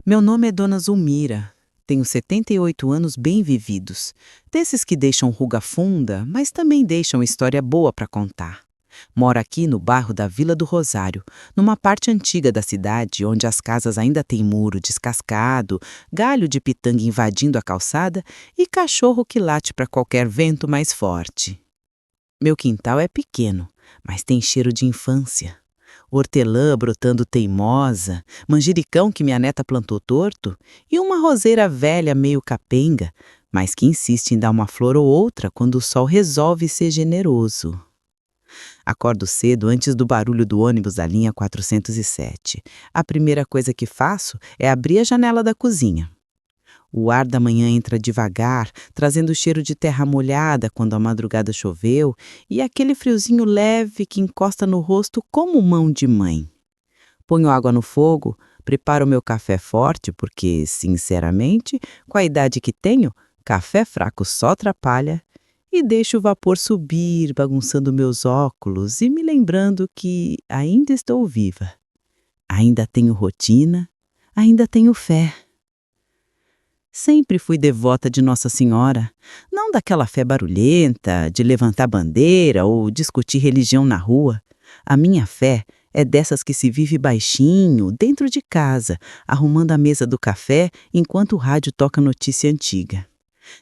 Meu nome é Dona Zulmira. Tenho 78 anos bem vividos. Desses que deixam ruga funda, mas também deixam história boa para contar. Moro aqui no bairro da Vila do Rosário, numa parte antiga da cidade, onde as casas ainda têm muro descascado, galho de pitanga invadindo a calçada e cachorro que late para qualquer vento mais forte. Meu quintal é pequeno, mas tem cheiro de infância. Hortelã brotando teimosa, manjericão que minha neta plantou torto e uma roseira velha meio capenga, mas que insiste em dar uma flor ou outra quando o sol resolve ser generoso. Acordo cedo antes do barulho do ônibus da linha 407. A primeira coisa que faço é abrir a janela da cozinha. O ar da manhã entra devagar, trazendo o cheiro de terra molhada quando a madrugada choveu e aquele friozinho leve que encosta no rosto como mão de mãe. Ponho água no fogo, preparo meu café forte porque, sinceramente, com a idade que tenho, café fraco só atrapalha e deixo o vapor subir, bagunçando meus óculos e me lembrando que ainda estou viva. Ainda tenho rotina, ainda tenho fé. Sempre fui devota de Nossa Senhora, não daquela fé barulhenta, de levantar bandeira ou discutir religião na rua. A minha fé é dessas que se vive baixinho, dentro de casa, arrumando a mesa do café enquanto o rádio toca notícia antiga.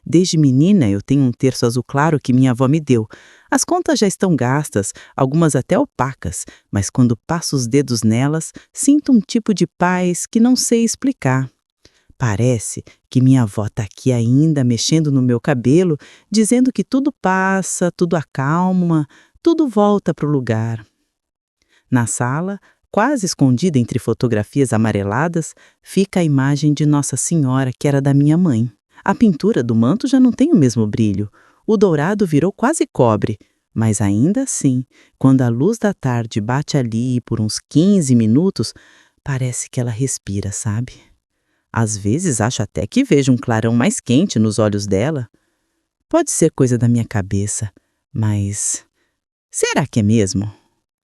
Desde menina eu tenho um terço azul claro que minha avó me deu. As contas já estão gastas, algumas até opacas, mas quando passo os dedos nelas, sinto um tipo de paz que não sei explicar. Parece que minha avó está aqui ainda mexendo no meu cabelo, dizendo que tudo passa, tudo acalma, tudo volta para o lugar. Na sala, quase escondida entre fotografias amareladas, fica a imagem de Nossa Senhora, que era da minha mãe. A pintura do manto já não tem o mesmo brilho. O dourado virou quase cobre. Mas ainda assim, quando a luz da tarde bate ali por uns 15 minutos, parece que ela respira, sabe? Às vezes acho até que vejo um clarão mais quente nos olhos dela. Pode ser coisa da minha cabeça, mas será que é mesmo?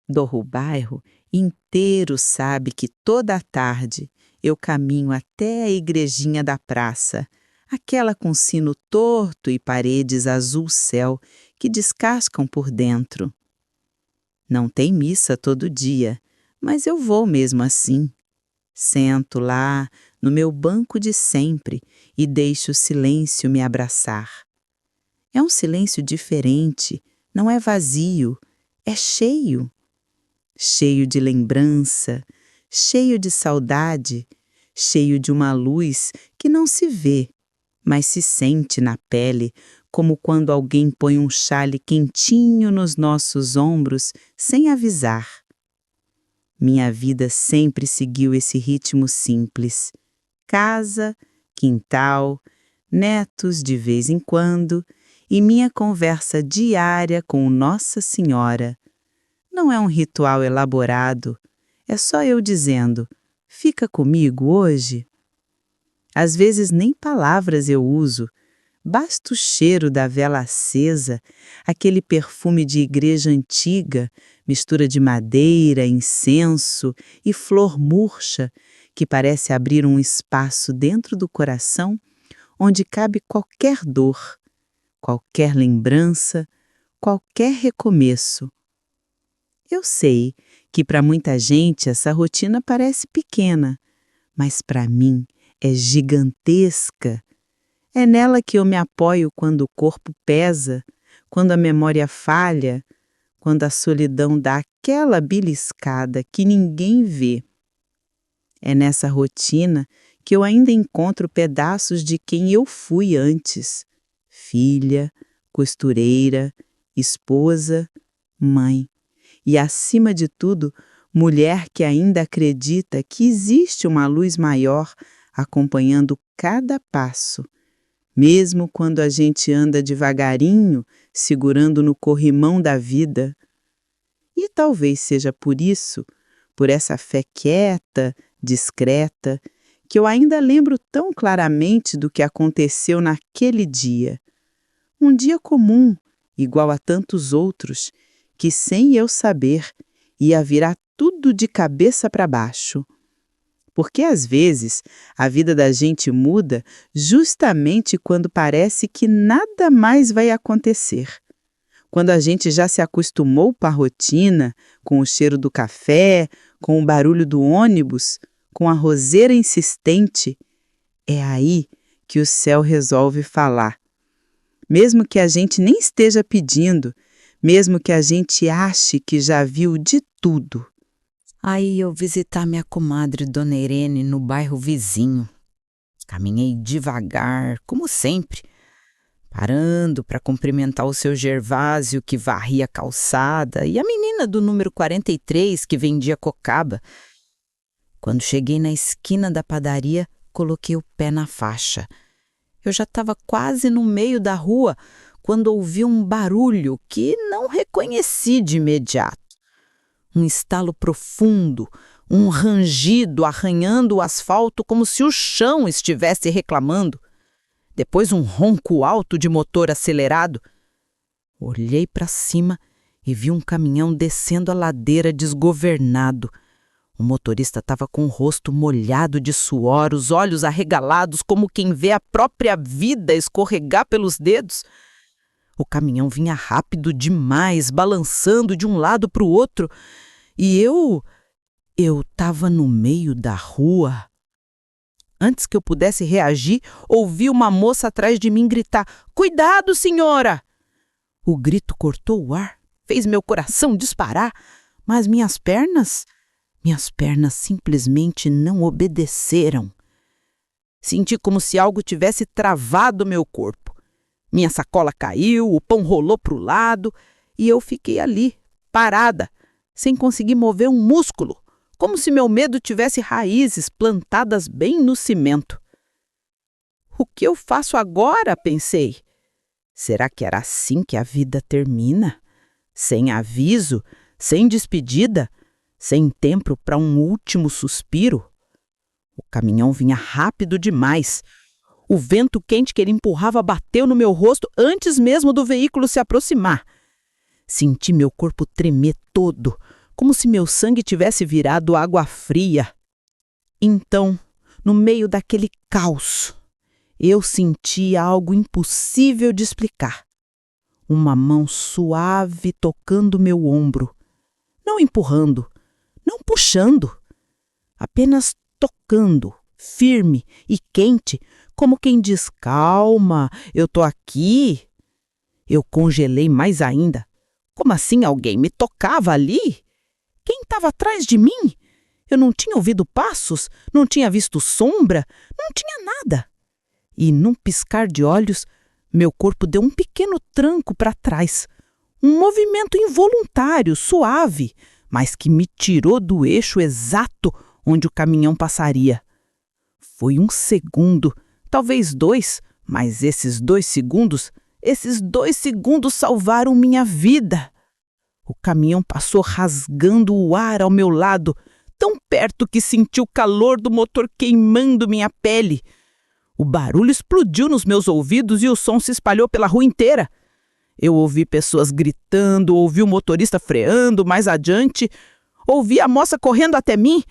O bairro inteiro sabe que toda a tarde eu caminho até a igrejinha da praça, aquela com sino torto e paredes azul céu que descascam por dentro. Não tem missa todo dia, mas eu vou mesmo assim. Sento lá, no meu banco de sempre, e deixo o silêncio me abraçar. É um silêncio diferente, não é vazio, é cheio. Cheio de lembrança, cheio de saudade, cheio de uma luz que não se vê, mas se sente na pele, como quando alguém põe um xale quentinho nos nossos ombros sem avisar. Minha vida sempre seguiu esse ritmo simples. Casa, quintal, netos de vez em quando e minha conversa diária com Nossa Senhora. Não é um ritual elaborado, é só eu dizendo, fica comigo hoje? Às vezes nem palavras eu uso, basta o cheiro da vela acesa, aquele perfume de igreja antiga, mistura de madeira, incenso e flor murcha, que parece abrir um espaço dentro do coração onde cabe qualquer dor, qualquer lembrança, qualquer recomeço. Eu sei que para muita gente essa rotina parece pequena, mas para mim é gigantesca. É nela que eu me apoio quando o corpo pesa, quando a memória falha, quando a solidão dá aquela beliscada que ninguém vê. É nessa rotina que eu ainda encontro pedaços de quem eu fui antes. Filha, costureira, esposa, mãe. E, acima de tudo, mulher que ainda acredita que existe uma luz maior acompanhando cada passo. Mesmo quando a gente anda devagarinho, segurando no corrimão da vida. E talvez seja por isso, por essa fé quieta, discreta, que eu ainda lembro tão claramente do que aconteceu naquele dia. Um dia comum, igual a tantos outros, que sem eu saber, ia virar tudo de cabeça para baixo. Porque às vezes a vida da gente muda justamente quando parece que nada mais vai acontecer. Quando a gente já se acostumou com a rotina, com o cheiro do café, com o barulho do ônibus, com a roseira insistente, é aí que o céu resolve falar. Mesmo que a gente nem esteja pedindo, mesmo que a gente ache que já viu de tudo. Aí eu visitar minha comadre Dona Irene no bairro vizinho. Caminhei devagar, como sempre, parando para cumprimentar o seu Gervásio que varria a calçada e a menina do número 43 que vendia cocaba. Quando cheguei na esquina da padaria, coloquei o pé na faixa. Eu já estava quase no meio da rua quando ouvi um barulho que não reconheci de imediato. Um estalo profundo, um rangido arranhando o asfalto como se o chão estivesse reclamando. Depois um ronco alto de motor acelerado. Olhei para cima e vi um caminhão descendo a ladeira desgovernado. O motorista estava com o rosto molhado de suor, os olhos arregalados como quem vê a própria vida escorregar pelos dedos. O caminhão vinha rápido demais, balançando de um lado para o outro, e eu estava no meio da rua. Antes que eu pudesse reagir, ouvi uma moça atrás de mim gritar: "Cuidado, senhora!" O grito cortou o ar, fez meu coração disparar, mas minhas pernas simplesmente não obedeceram. Senti como se algo tivesse travado meu corpo. Minha sacola caiu, o pão rolou para o lado e eu fiquei ali, parada, sem conseguir mover um músculo, como se meu medo tivesse raízes plantadas bem no cimento. O que eu faço agora? Pensei. Será que era assim que a vida termina? Sem aviso, sem despedida, sem tempo para um último suspiro? O caminhão vinha rápido demais. O vento quente que ele empurrava bateu no meu rosto antes mesmo do veículo se aproximar. Senti meu corpo tremer todo, como se meu sangue tivesse virado água fria. Então, no meio daquele caos, eu senti algo impossível de explicar. Uma mão suave tocando meu ombro. Não empurrando, não puxando, apenas tocando, firme e quente, como quem diz: "Calma, eu tô aqui." Eu congelei mais ainda. Como assim alguém me tocava ali? Quem estava atrás de mim? Eu não tinha ouvido passos, não tinha visto sombra, não tinha nada. E num piscar de olhos, meu corpo deu um pequeno tranco para trás. Um movimento involuntário, suave, mas que me tirou do eixo exato onde o caminhão passaria. Foi um segundo, talvez 2, mas esses 2 segundos salvaram minha vida. O caminhão passou rasgando o ar ao meu lado, tão perto que senti o calor do motor queimando minha pele. O barulho explodiu nos meus ouvidos e o som se espalhou pela rua inteira. Eu ouvi pessoas gritando, ouvi o motorista freando mais adiante, ouvi a moça correndo até mim.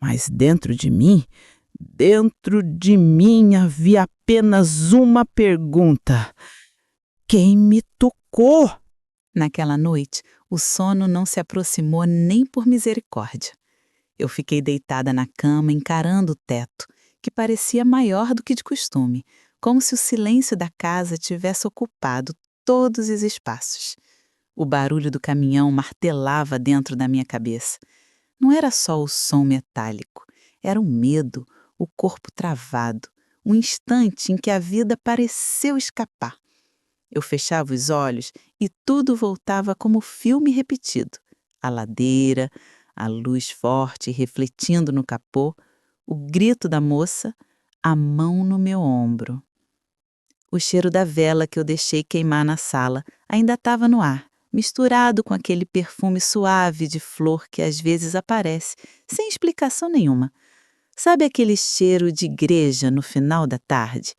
Mas dentro de mim havia apenas uma pergunta: quem me tocou? Naquela noite, o sono não se aproximou nem por misericórdia. Eu fiquei deitada na cama, encarando o teto, que parecia maior do que de costume, como se o silêncio da casa tivesse ocupado todos os espaços. O barulho do caminhão martelava dentro da minha cabeça. Não era só o som metálico, era o medo, o corpo travado, um instante em que a vida pareceu escapar. Eu fechava os olhos e tudo voltava como filme repetido. A ladeira, a luz forte refletindo no capô, o grito da moça, a mão no meu ombro. O cheiro da vela que eu deixei queimar na sala ainda estava no ar, misturado com aquele perfume suave de flor que às vezes aparece, sem explicação nenhuma. Sabe aquele cheiro de igreja no final da tarde?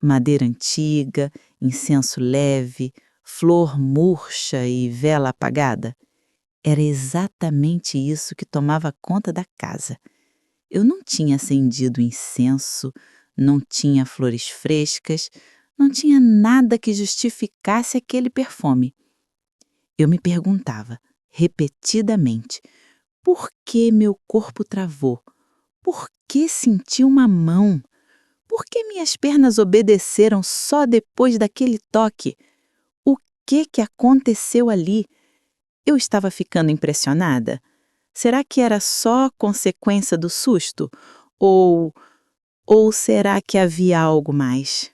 Madeira antiga, incenso leve, flor murcha e vela apagada. Era exatamente isso que tomava conta da casa. Eu não tinha acendido incenso, não tinha flores frescas, não tinha nada que justificasse aquele perfume. Eu me perguntava, repetidamente, por que meu corpo travou? Por que senti uma mão? Por que minhas pernas obedeceram só depois daquele toque? O que aconteceu ali? Eu estava ficando impressionada? Será que era só consequência do susto? Ou, ou será que havia algo mais?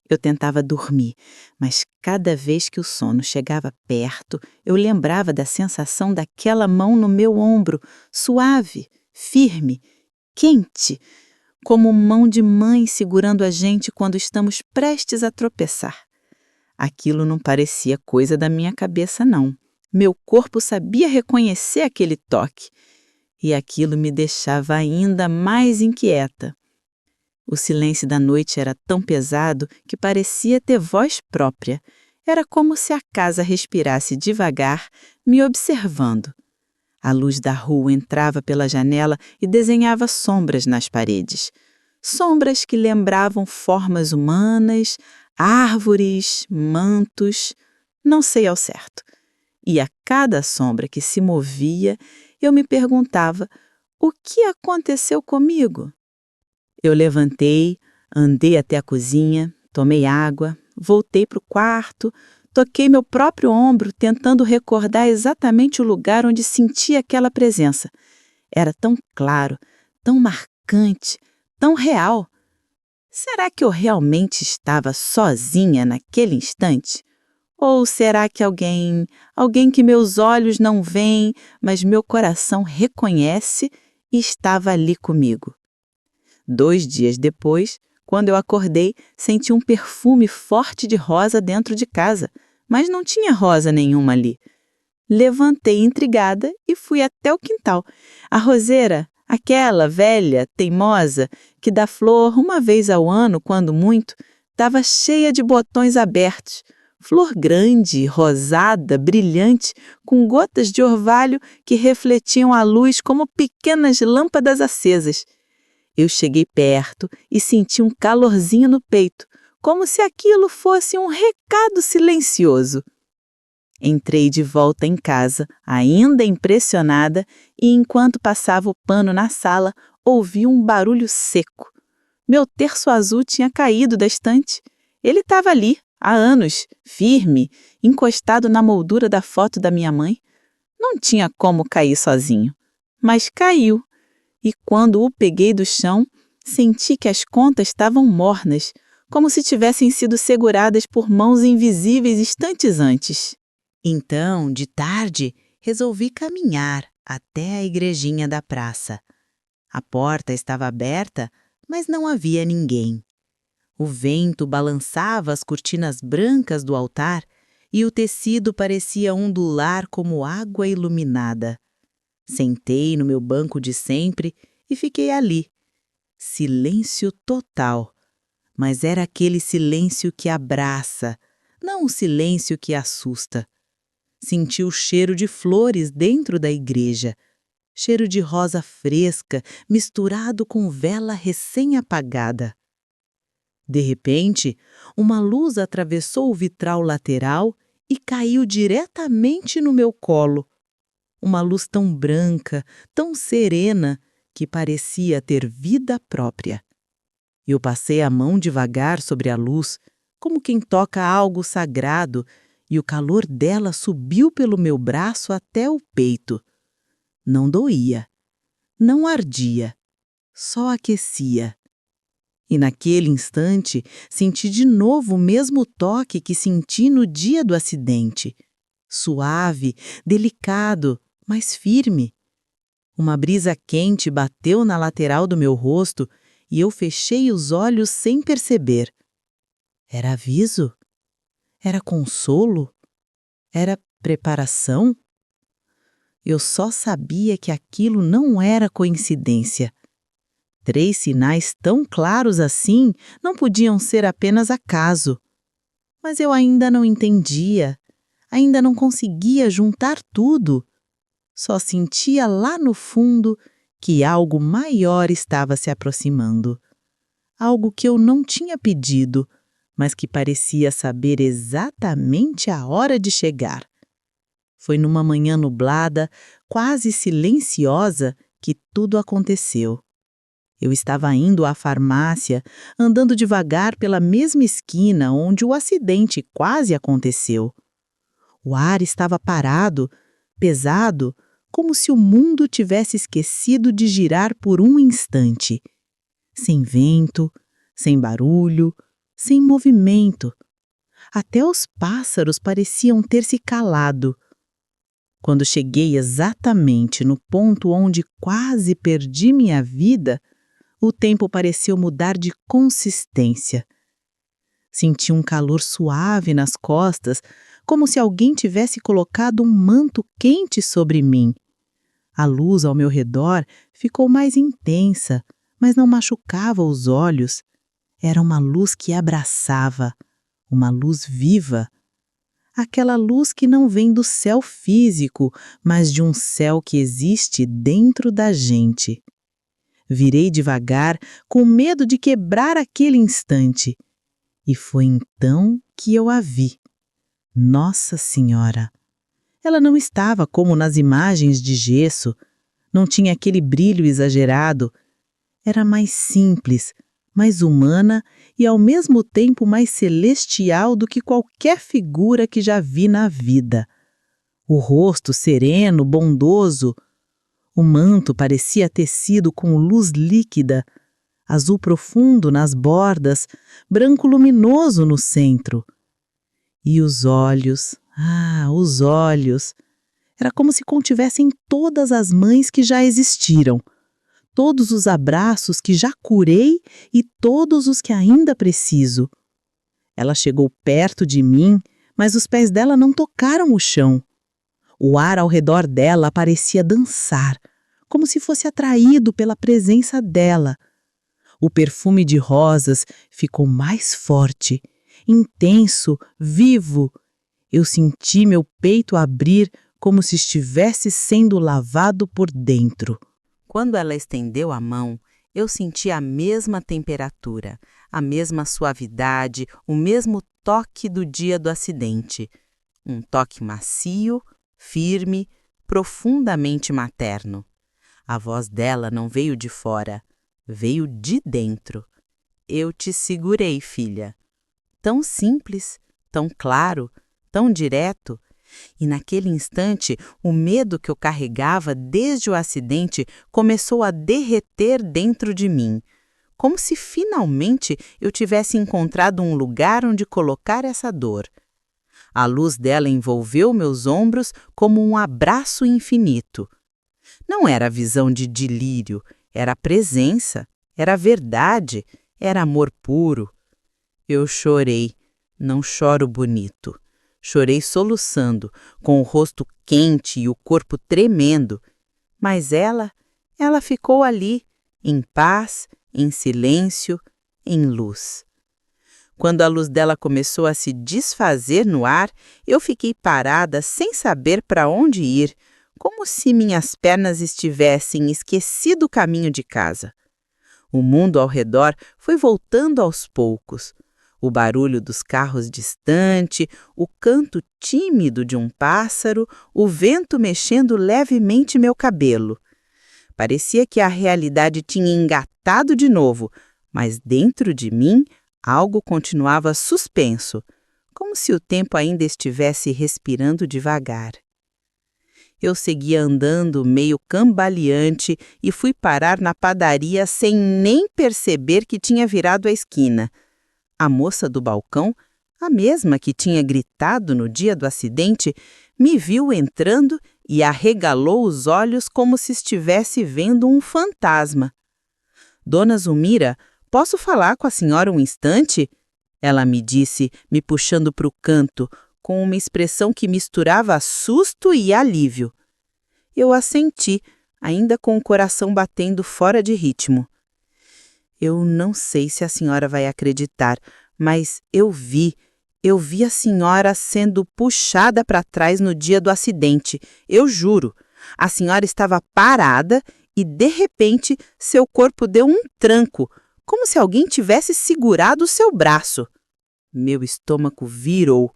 Eu tentava dormir, mas cada vez que o sono chegava perto, eu lembrava da sensação daquela mão no meu ombro, suave, firme, quente, como mão de mãe segurando a gente quando estamos prestes a tropeçar. Aquilo não parecia coisa da minha cabeça, não. Meu corpo sabia reconhecer aquele toque, e aquilo me deixava ainda mais inquieta. O silêncio da noite era tão pesado que parecia ter voz própria. Era como se a casa respirasse devagar, me observando. A luz da rua entrava pela janela e desenhava sombras nas paredes. Sombras que lembravam formas humanas, árvores, mantos, não sei ao certo. E a cada sombra que se movia, eu me perguntava: o que aconteceu comigo? Eu levantei, andei até a cozinha, tomei água, voltei para o quarto, toquei meu próprio ombro, tentando recordar exatamente o lugar onde senti aquela presença. Era tão claro, tão marcante, tão real. Será que eu realmente estava sozinha naquele instante? Ou será que alguém que meus olhos não veem, mas meu coração reconhece e estava ali comigo? 2 dias depois, quando eu acordei, senti um perfume forte de rosa dentro de casa, mas não tinha rosa nenhuma ali. Levantei intrigada e fui até o quintal. A roseira, aquela velha, teimosa, que dá flor uma vez ao ano, quando muito, estava cheia de botões abertos. Flor grande, rosada, brilhante, com gotas de orvalho que refletiam a luz como pequenas lâmpadas acesas. Eu cheguei perto e senti um calorzinho no peito, como se aquilo fosse um recado silencioso. Entrei de volta em casa, ainda impressionada, e enquanto passava o pano na sala, ouvi um barulho seco. Meu terço azul tinha caído da estante. Ele estava ali, há anos, firme, encostado na moldura da foto da minha mãe. Não tinha como cair sozinho, mas caiu. E quando o peguei do chão, senti que as contas estavam mornas, como se tivessem sido seguradas por mãos invisíveis instantes antes. Então, de tarde, resolvi caminhar até a igrejinha da praça. A porta estava aberta, mas não havia ninguém. O vento balançava as cortinas brancas do altar e o tecido parecia ondular como água iluminada. Sentei no meu banco de sempre e fiquei ali. Silêncio total. Mas era aquele silêncio que abraça, não o silêncio que assusta. Senti o cheiro de flores dentro da igreja. Cheiro de rosa fresca misturado com vela recém-apagada. De repente, uma luz atravessou o vitral lateral e caiu diretamente no meu colo. Uma luz tão branca, tão serena, que parecia ter vida própria. Eu passei a mão devagar sobre a luz, como quem toca algo sagrado, e o calor dela subiu pelo meu braço até o peito. Não doía, não ardia, só aquecia. E naquele instante, senti de novo o mesmo toque que senti no dia do acidente. Suave, delicado, mas firme. Uma brisa quente bateu na lateral do meu rosto e eu fechei os olhos sem perceber. Era aviso? Era consolo? Era preparação? Eu só sabia que aquilo não era coincidência. 3 sinais tão claros assim não podiam ser apenas acaso. Mas eu ainda não entendia, ainda não conseguia juntar tudo. Só sentia lá no fundo que algo maior estava se aproximando. Algo que eu não tinha pedido, mas que parecia saber exatamente a hora de chegar. Foi numa manhã nublada, quase silenciosa, que tudo aconteceu. Eu estava indo à farmácia, andando devagar pela mesma esquina onde o acidente quase aconteceu. O ar estava parado, pesado, como se o mundo tivesse esquecido de girar por um instante. Sem vento, sem barulho, sem movimento. Até os pássaros pareciam ter se calado. Quando cheguei exatamente no ponto onde quase perdi minha vida, o tempo pareceu mudar de consistência. Senti um calor suave nas costas, como se alguém tivesse colocado um manto quente sobre mim. A luz ao meu redor ficou mais intensa, mas não machucava os olhos. Era uma luz que abraçava, uma luz viva. Aquela luz que não vem do céu físico, mas de um céu que existe dentro da gente. Virei devagar, com medo de quebrar aquele instante. E foi então que eu a vi. Nossa Senhora! Ela não estava como nas imagens de gesso, não tinha aquele brilho exagerado. Era mais simples, mais humana e ao mesmo tempo mais celestial do que qualquer figura que já vi na vida. O rosto sereno, bondoso. O manto parecia tecido com luz líquida, azul profundo nas bordas, branco luminoso no centro. E os olhos, os olhos! Era como se contivessem todas as mães que já existiram, todos os abraços que já curei e todos os que ainda preciso. Ela chegou perto de mim, mas os pés dela não tocaram o chão. O ar ao redor dela parecia dançar, como se fosse atraído pela presença dela. O perfume de rosas ficou mais forte, intenso, vivo. Eu senti meu peito abrir como se estivesse sendo lavado por dentro. Quando ela estendeu a mão, eu senti a mesma temperatura, a mesma suavidade, o mesmo toque do dia do acidente. Um toque macio, firme, profundamente materno. A voz dela não veio de fora, veio de dentro. Eu te segurei, filha. Tão simples, tão claro, tão direto. E naquele instante, o medo que eu carregava desde o acidente começou a derreter dentro de mim, como se finalmente eu tivesse encontrado um lugar onde colocar essa dor. A luz dela envolveu meus ombros como um abraço infinito. Não era visão de delírio, era presença, era verdade, era amor puro. Eu chorei, não choro bonito. Chorei soluçando, com o rosto quente e o corpo tremendo. Mas ela ficou ali, em paz, em silêncio, em luz. Quando a luz dela começou a se desfazer no ar, eu fiquei parada sem saber para onde ir, como se minhas pernas estivessem esquecido o caminho de casa. O mundo ao redor foi voltando aos poucos. O barulho dos carros distante, o canto tímido de um pássaro, o vento mexendo levemente meu cabelo. Parecia que a realidade tinha engatado de novo, mas dentro de mim algo continuava suspenso, como se o tempo ainda estivesse respirando devagar. Eu seguia andando meio cambaleante e fui parar na padaria sem nem perceber que tinha virado a esquina. A moça do balcão, a mesma que tinha gritado no dia do acidente, me viu entrando e arregalou os olhos como se estivesse vendo um fantasma. Dona Zulmira, posso falar com a senhora um instante? Ela me disse, me puxando para o canto, com uma expressão que misturava susto e alívio. Eu assenti, ainda com o coração batendo fora de ritmo. Eu não sei se a senhora vai acreditar, mas eu vi a senhora sendo puxada para trás no dia do acidente. Eu juro. A senhora estava parada e, de repente, seu corpo deu um tranco, como se alguém tivesse segurado seu braço. Meu estômago virou.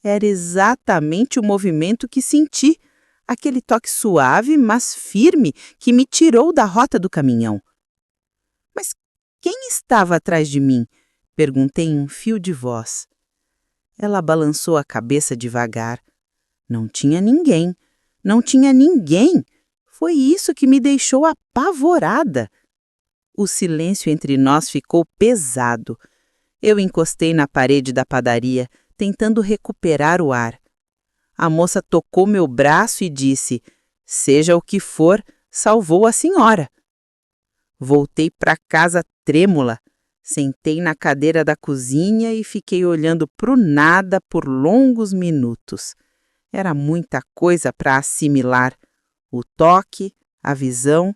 Era exatamente o movimento que senti, aquele toque suave, mas firme, que me tirou da rota do caminhão. Mas quem estava atrás de mim? Perguntei em um fio de voz. Ela balançou a cabeça devagar. Não tinha ninguém. Não tinha ninguém. Foi isso que me deixou apavorada. O silêncio entre nós ficou pesado. Eu encostei na parede da padaria, tentando recuperar o ar. A moça tocou meu braço e disse: "Seja o que for, salvou a senhora." Voltei para casa trêmula. Sentei na cadeira da cozinha e fiquei olhando para o nada por longos minutos. Era muita coisa para assimilar. O toque, a visão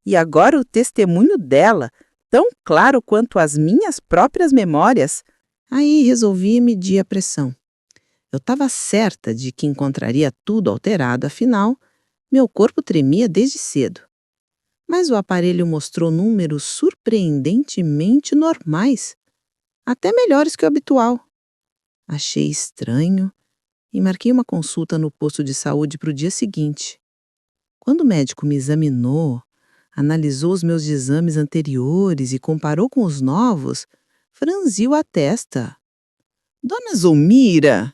e agora o testemunho dela, tão claro quanto as minhas próprias memórias. Aí resolvi medir a pressão. Eu estava certa de que encontraria tudo alterado, afinal, meu corpo tremia desde cedo. Mas o aparelho mostrou números surpreendentemente normais, até melhores que o habitual. Achei estranho e marquei uma consulta no posto de saúde para o dia seguinte. Quando o médico me examinou, analisou os meus exames anteriores e comparou com os novos, franziu a testa. "Dona Zulmira,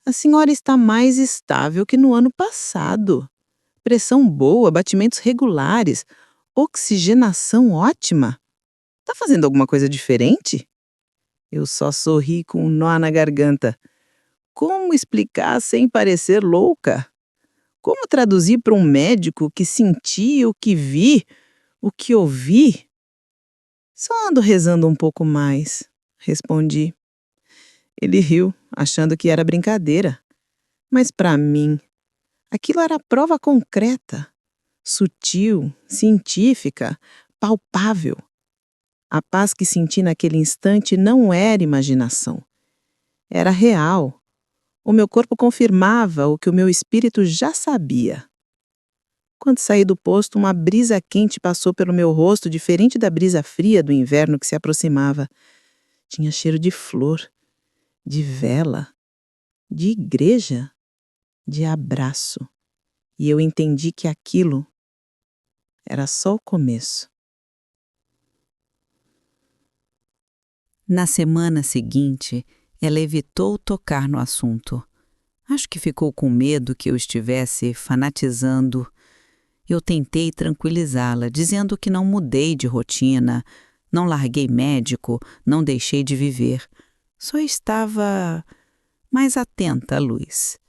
a senhora está mais estável que no ano passado. Pressão boa, batimentos regulares, oxigenação ótima. Está fazendo alguma coisa diferente?" Eu só sorri com um nó na garganta. Como explicar sem parecer louca? Como traduzir para um médico que senti o que vi, o que ouvi? "Só ando rezando um pouco mais", respondi. Ele riu, achando que era brincadeira. Mas para mim, aquilo era prova concreta, sutil, científica, palpável. A paz que senti naquele instante não era imaginação. Era real. O meu corpo confirmava o que o meu espírito já sabia. Quando saí do posto, uma brisa quente passou pelo meu rosto, diferente da brisa fria do inverno que se aproximava. Tinha cheiro de flor, de vela, de igreja, de abraço. E eu entendi que aquilo era só o começo. Na semana seguinte, ela evitou tocar no assunto. Acho que ficou com medo que eu estivesse fanatizando. Eu tentei tranquilizá-la, dizendo que não mudei de rotina, não larguei médico, não deixei de viver. Só estava mais atenta à luz.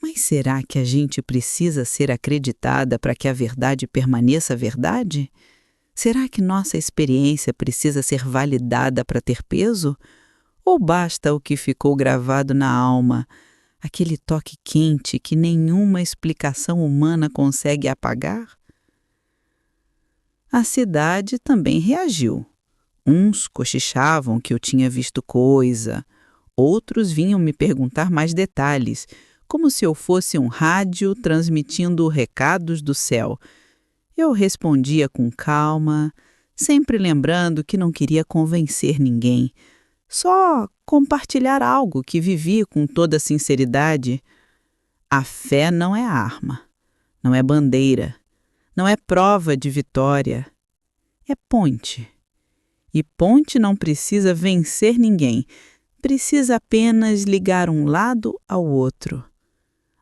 Mas será que a gente precisa ser acreditada para que a verdade permaneça verdade? Será que nossa experiência precisa ser validada para ter peso? Ou basta o que ficou gravado na alma, aquele toque quente que nenhuma explicação humana consegue apagar? A cidade também reagiu. Uns cochichavam que eu tinha visto coisa, outros vinham me perguntar mais detalhes, como se eu fosse um rádio transmitindo recados do céu. Eu respondia com calma, sempre lembrando que não queria convencer ninguém, só compartilhar algo que vivi com toda sinceridade. A fé não é arma, não é bandeira, não é prova de vitória, é ponte. E ponte não precisa vencer ninguém, precisa apenas ligar um lado ao outro.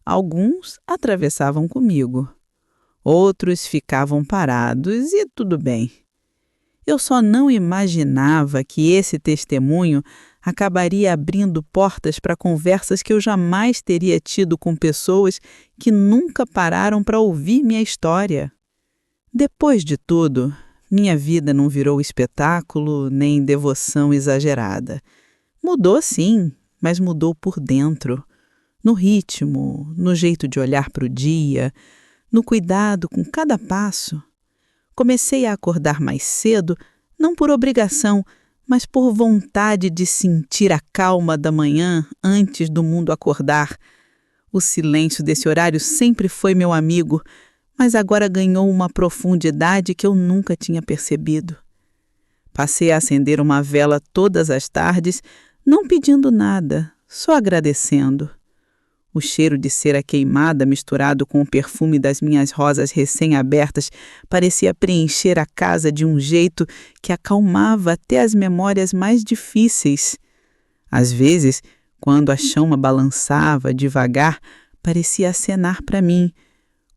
Alguns atravessavam comigo. Outros ficavam parados e tudo bem. Eu só não imaginava que esse testemunho acabaria abrindo portas para conversas que eu jamais teria tido com pessoas que nunca pararam para ouvir minha história. Depois de tudo, minha vida não virou espetáculo nem devoção exagerada. Mudou sim, mas mudou por dentro, no ritmo, no jeito de olhar para o dia, no cuidado com cada passo. Comecei a acordar mais cedo, não por obrigação, mas por vontade de sentir a calma da manhã antes do mundo acordar. O silêncio desse horário sempre foi meu amigo, mas agora ganhou uma profundidade que eu nunca tinha percebido. Passei a acender uma vela todas as tardes, não pedindo nada, só agradecendo. O cheiro de cera queimada misturado com o perfume das minhas rosas recém-abertas parecia preencher a casa de um jeito que acalmava até as memórias mais difíceis. Às vezes, quando a chama balançava devagar, parecia acenar para mim,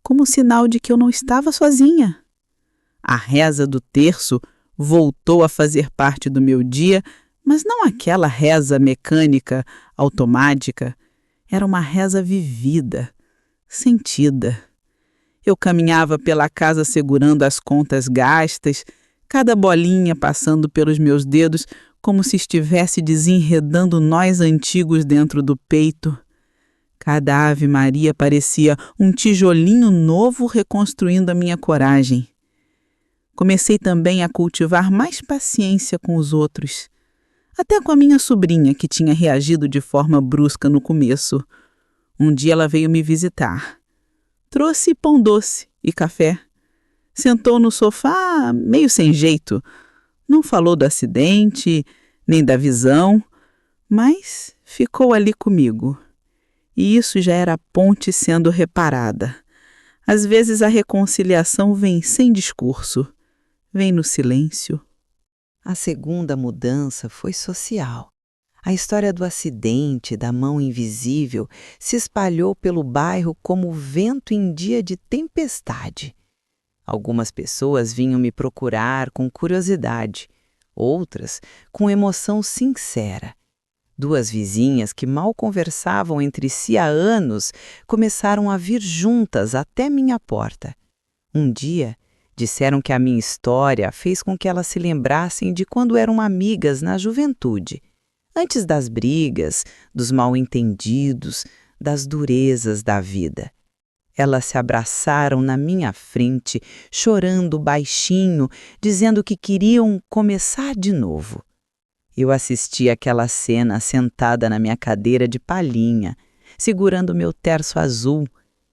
como sinal de que eu não estava sozinha. A reza do terço voltou a fazer parte do meu dia, mas não aquela reza mecânica, automática. Era uma reza vivida, sentida. Eu caminhava pela casa segurando as contas gastas, cada bolinha passando pelos meus dedos como se estivesse desenredando nós antigos dentro do peito. Cada Ave Maria parecia um tijolinho novo reconstruindo a minha coragem. Comecei também a cultivar mais paciência com os outros. Até com a minha sobrinha, que tinha reagido de forma brusca no começo. Um dia ela veio me visitar. Trouxe pão doce e café. Sentou no sofá meio sem jeito. Não falou do acidente, nem da visão, mas ficou ali comigo. E isso já era a ponte sendo reparada. Às vezes a reconciliação vem sem discurso, vem no silêncio. A segunda mudança foi social. A história do acidente, da mão invisível, se espalhou pelo bairro como vento em dia de tempestade. Algumas pessoas vinham me procurar com curiosidade, outras com emoção sincera. Duas vizinhas que mal conversavam entre si há anos começaram a vir juntas até minha porta. Um dia, disseram que a minha história fez com que elas se lembrassem de quando eram amigas na juventude, antes das brigas, dos mal-entendidos, das durezas da vida. Elas se abraçaram na minha frente, chorando baixinho, dizendo que queriam começar de novo. Eu assisti àquela cena sentada na minha cadeira de palhinha, segurando meu terço azul,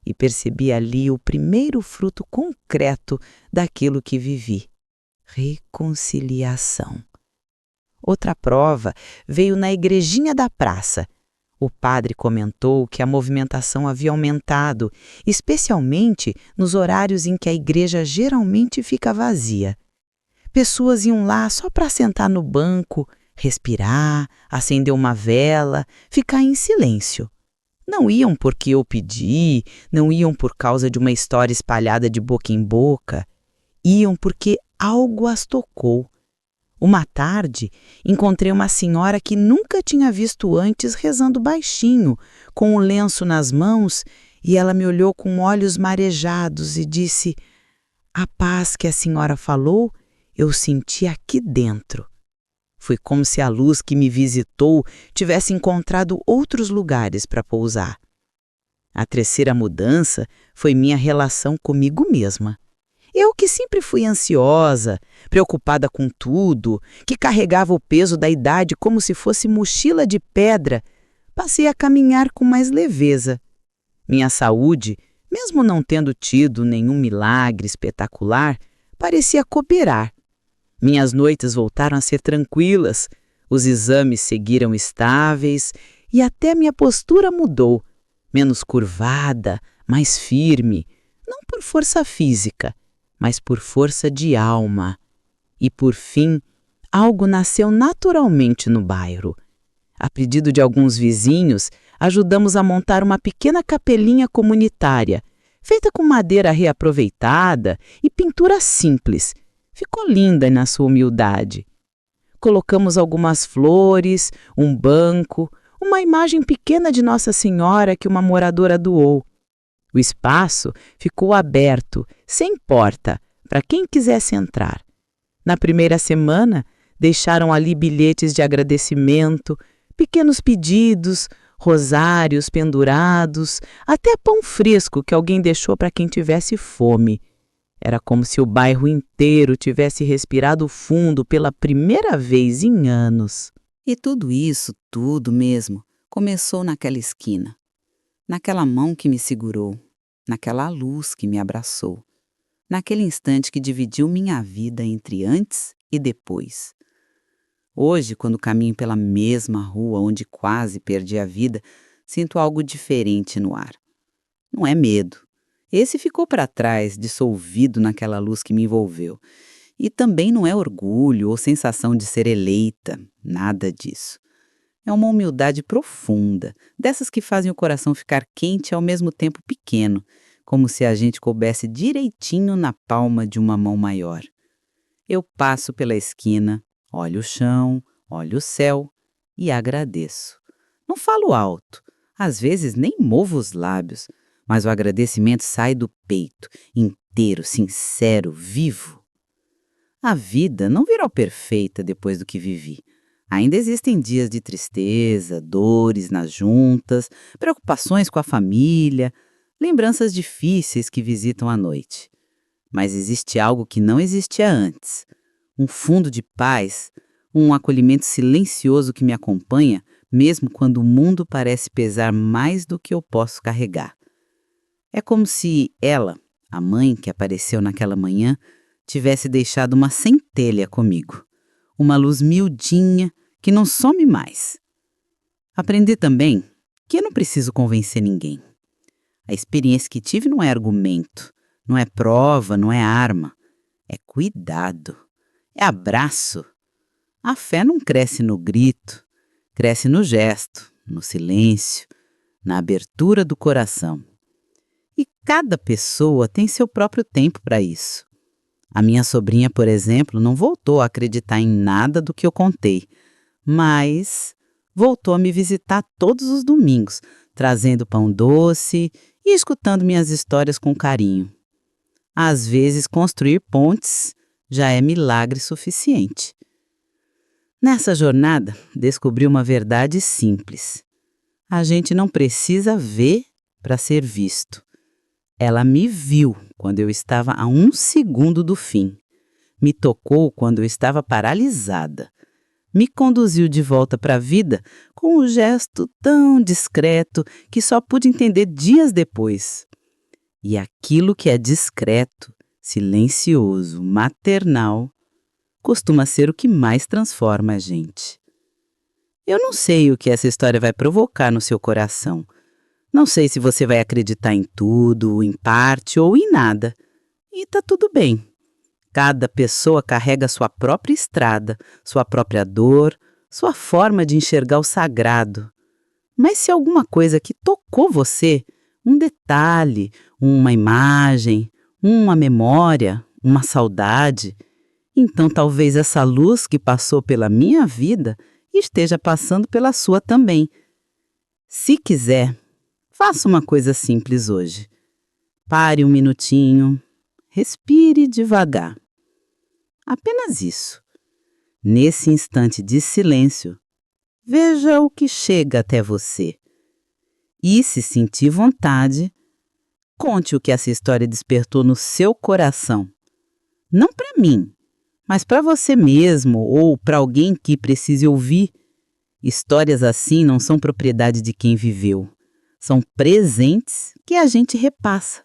e percebi ali o primeiro fruto concreto daquilo que vivi: reconciliação. Outra prova veio na igrejinha da praça. O padre comentou que a movimentação havia aumentado, especialmente nos horários em que a igreja geralmente fica vazia. Pessoas iam lá só para sentar no banco, respirar, acender uma vela, ficar em silêncio. Não iam porque eu pedi, não iam por causa de uma história espalhada de boca em boca. Iam porque algo as tocou. Uma tarde, encontrei uma senhora que nunca tinha visto antes rezando baixinho, com um lenço nas mãos, e ela me olhou com olhos marejados e disse: "A paz que a senhora falou, eu senti aqui dentro." Foi como se a luz que me visitou tivesse encontrado outros lugares para pousar. A terceira mudança foi minha relação comigo mesma. Eu que sempre fui ansiosa, preocupada com tudo, que carregava o peso da idade como se fosse mochila de pedra, passei a caminhar com mais leveza. Minha saúde, mesmo não tendo tido nenhum milagre espetacular, parecia cooperar. Minhas noites voltaram a ser tranquilas, os exames seguiram estáveis e até minha postura mudou, menos curvada, mais firme, não por força física, mas por força de alma. E, por fim, algo nasceu naturalmente no bairro. A pedido de alguns vizinhos, ajudamos a montar uma pequena capelinha comunitária, feita com madeira reaproveitada e pintura simples. Ficou linda na sua humildade. Colocamos algumas flores, um banco, uma imagem pequena de Nossa Senhora que uma moradora doou. O espaço ficou aberto, sem porta, para quem quisesse entrar. Na primeira semana, deixaram ali bilhetes de agradecimento, pequenos pedidos, rosários pendurados, até pão fresco que alguém deixou para quem tivesse fome. Era como se o bairro inteiro tivesse respirado fundo pela primeira vez em anos. E tudo isso, tudo mesmo, começou naquela esquina, naquela mão que me segurou, naquela luz que me abraçou, naquele instante que dividiu minha vida entre antes e depois. Hoje, quando caminho pela mesma rua onde quase perdi a vida, sinto algo diferente no ar. Não é medo. Esse ficou para trás, dissolvido naquela luz que me envolveu. E também não é orgulho ou sensação de ser eleita, nada disso. É uma humildade profunda, dessas que fazem o coração ficar quente e ao mesmo tempo pequeno, como se a gente coubesse direitinho na palma de uma mão maior. Eu passo pela esquina, olho o chão, olho o céu e agradeço. Não falo alto, às vezes nem movo os lábios, mas o agradecimento sai do peito, inteiro, sincero, vivo. A vida não virou perfeita depois do que vivi. Ainda existem dias de tristeza, dores nas juntas, preocupações com a família, lembranças difíceis que visitam à noite. Mas existe algo que não existia antes. Um fundo de paz, um acolhimento silencioso que me acompanha, mesmo quando o mundo parece pesar mais do que eu posso carregar. É como se ela, a mãe que apareceu naquela manhã, tivesse deixado uma centelha comigo. Uma luz miudinha que não some mais. Aprendi também que eu não preciso convencer ninguém. A experiência que tive não é argumento, não é prova, não é arma. É cuidado, é abraço. A fé não cresce no grito, cresce no gesto, no silêncio, na abertura do coração. E cada pessoa tem seu próprio tempo para isso. A minha sobrinha, por exemplo, não voltou a acreditar em nada do que eu contei, mas voltou a me visitar todos os domingos, trazendo pão doce e escutando minhas histórias com carinho. Às vezes, construir pontes já é milagre suficiente. Nessa jornada, descobri uma verdade simples. A gente não precisa ver para ser visto. Ela me viu quando eu estava a 1 segundo do fim. Me tocou quando eu estava paralisada. Me conduziu de volta para a vida com um gesto tão discreto que só pude entender dias depois. E aquilo que é discreto, silencioso, maternal, costuma ser o que mais transforma a gente. Eu não sei o que essa história vai provocar no seu coração. Não sei se você vai acreditar em tudo, em parte ou em nada. E tá tudo bem. Cada pessoa carrega sua própria estrada, sua própria dor, sua forma de enxergar o sagrado. Mas se alguma coisa que tocou você, um detalhe, uma imagem, uma memória, uma saudade, então talvez essa luz que passou pela minha vida esteja passando pela sua também. Se quiser, faça uma coisa simples hoje. Pare um minutinho, respire devagar. Apenas isso. Nesse instante de silêncio, veja o que chega até você. E se sentir vontade, conte o que essa história despertou no seu coração. Não para mim, mas para você mesmo ou para alguém que precise ouvir. Histórias assim não são propriedade de quem viveu. São presentes que a gente repassa.